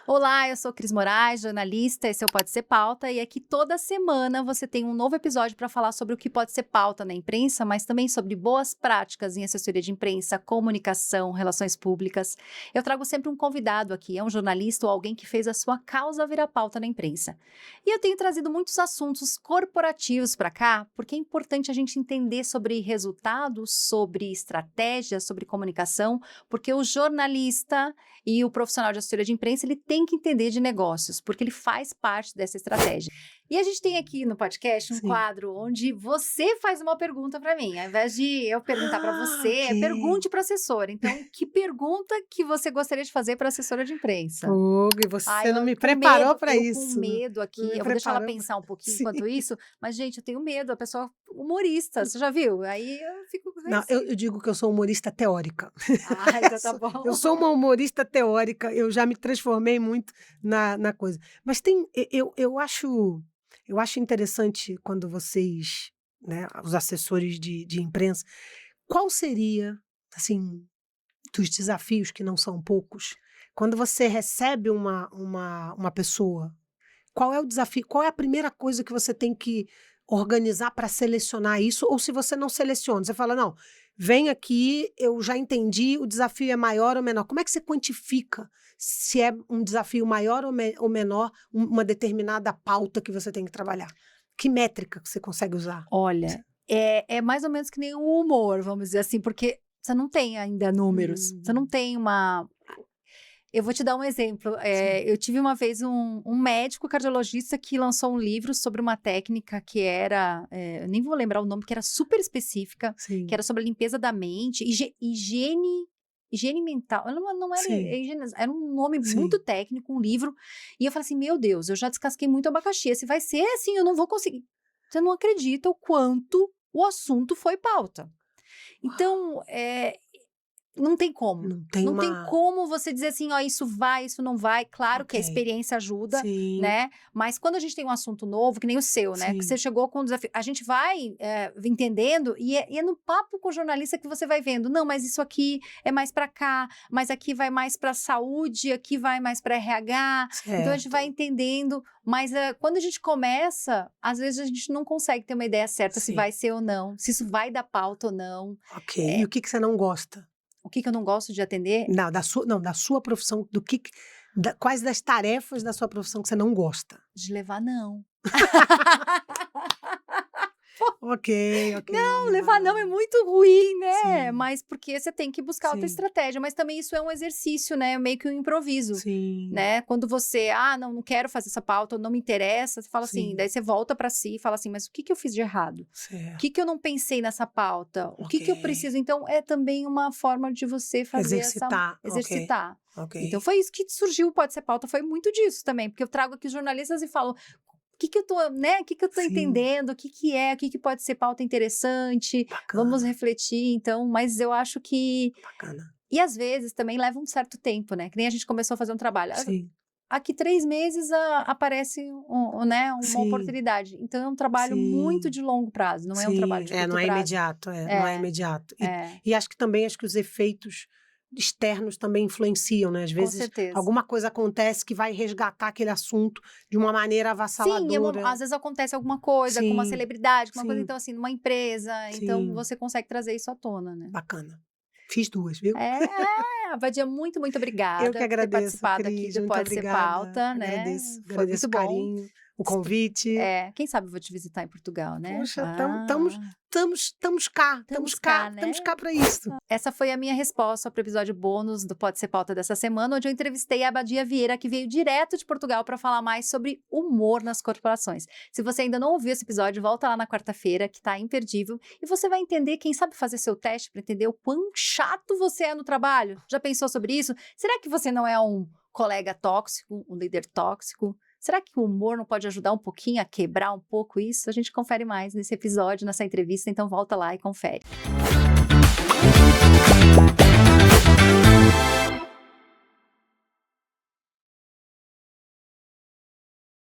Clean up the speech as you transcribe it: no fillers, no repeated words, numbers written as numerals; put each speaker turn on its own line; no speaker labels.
Olá, eu sou Cris Moraes, jornalista, esse é o Pode Ser Pauta, e aqui toda semana você tem um novo episódio para falar sobre o que pode ser pauta na imprensa, mas também sobre boas práticas em assessoria de imprensa, comunicação, relações públicas. Eu trago sempre um convidado aqui, é um jornalista ou alguém que fez a sua causa virar pauta na imprensa. E eu tenho trazido muitos assuntos corporativos para cá, porque é importante a gente entender sobre resultados, sobre estratégias, sobre comunicação, porque o jornalista e o profissional de assessoria de imprensa, ele tem que entender de negócios, porque ele faz parte dessa estratégia. E a gente tem aqui no podcast um quadro onde você faz uma pergunta para mim. Ao invés de eu perguntar para você, pergunte para a assessora. Então, que pergunta que você gostaria de fazer para a assessora de imprensa?
E você não me preparou para isso.
Eu com medo aqui. Eu vou deixar ela pensar um pouquinho enquanto isso. Mas, gente, eu tenho medo. A pessoa humorista, você já viu? Aí eu fico...
Não, eu digo que eu sou humorista teórica.
Então tá bom.
Eu sou uma humorista teórica. Eu já me transformei muito na coisa. Mas eu acho interessante quando vocês, né, os assessores de imprensa, qual seria, assim, dos desafios que não são poucos, quando você recebe uma pessoa, qual é o desafio, qual é a primeira coisa que você tem que organizar para selecionar isso, ou se você não seleciona, você fala, não, vem aqui, eu já entendi, o desafio é maior ou menor. Como é que você quantifica se é um desafio maior ou menor, uma determinada pauta que você tem que trabalhar? Que métrica que você consegue usar?
Olha, é mais ou menos que nem o humor, vamos dizer assim, porque você não tem ainda números, você não tem uma... Eu vou te dar um exemplo. Eu tive uma vez um médico cardiologista que lançou um livro sobre uma técnica que era, eu nem vou lembrar o nome, que era super específica, que era sobre a limpeza da mente, higiene mental. Não era higiene, era um nome muito técnico, um livro. E eu falei assim, meu Deus, eu já descasquei muito abacaxi. Esse vai ser assim, eu não vou conseguir. Você não acredita o quanto o assunto foi pauta. Então, não tem como. Não tem como você dizer assim, ó, isso vai, isso não vai. Claro que a experiência ajuda, né? Mas quando a gente tem um assunto novo, que nem o seu, né? Que você chegou com um desafio, a gente vai entendendo e é no papo com o jornalista que você vai vendo. Não, mas isso aqui é mais pra cá, mas aqui vai mais pra saúde, aqui vai mais pra RH.
Certo.
Então a gente vai entendendo. Mas quando a gente começa, às vezes a gente não consegue ter uma ideia certa se vai ser ou não, se isso vai dar pauta ou não.
E o que você não gosta?
O que eu não gosto de atender?
Não, da sua profissão, quais das tarefas da sua profissão que você não gosta?
De levar não.
Ok.
Não, levar não é muito ruim, né? Mas porque você tem que buscar outra estratégia. Mas também isso é um exercício, né? Meio que um improviso. Né? Quando você, não quero fazer essa pauta, não me interessa, você fala assim, daí você volta pra si e fala assim, mas o que eu fiz de errado?
Certo.
O que eu não pensei nessa pauta? O que eu preciso? Então, é também uma forma de você fazer exercitar. Então, foi isso que surgiu o Pode Ser Pauta, foi muito disso também, porque eu trago aqui os jornalistas e falo, o que eu tô, né? O que eu tô entendendo? O que pode ser pauta interessante?
Bacana.
Vamos refletir, então, mas eu acho que...
Bacana.
E às vezes também leva um certo tempo, né? Que nem a gente começou a fazer um trabalho. Aqui 3 meses aparece uma oportunidade. Então é um trabalho muito de longo prazo, não é um trabalho de curto
não é
prazo.
imediato, não é imediato. E acho que os efeitos externos também influenciam, né? Às vezes alguma coisa acontece que vai resgatar aquele assunto de uma maneira avassaladora.
Sim, às vezes acontece alguma coisa com uma celebridade, com uma coisa, então assim, numa empresa, então você consegue trazer isso à tona, né?
Bacana. Fiz 2, viu?
Vadia, muito obrigada.
Eu que agradeço,
por ter participado aqui do Pode Ser Pauta, né?
Agradeço o carinho, o convite.
Quem sabe eu vou te visitar em Portugal, né?
Poxa, estamos cá para isso.
Essa foi a minha resposta para o episódio bônus do Pode Ser Pauta dessa semana, onde eu entrevistei a Abadia Vieira, que veio direto de Portugal para falar mais sobre humor nas corporações. Se você ainda não ouviu esse episódio, volta lá na quarta-feira, que tá imperdível, e você vai entender, quem sabe fazer seu teste para entender o quão chato você é no trabalho. Já pensou sobre isso? Será que você não é um colega tóxico, um líder tóxico? Será que o humor não pode ajudar um pouquinho a quebrar um pouco isso? A gente confere mais nesse episódio, nessa entrevista, então volta lá e confere.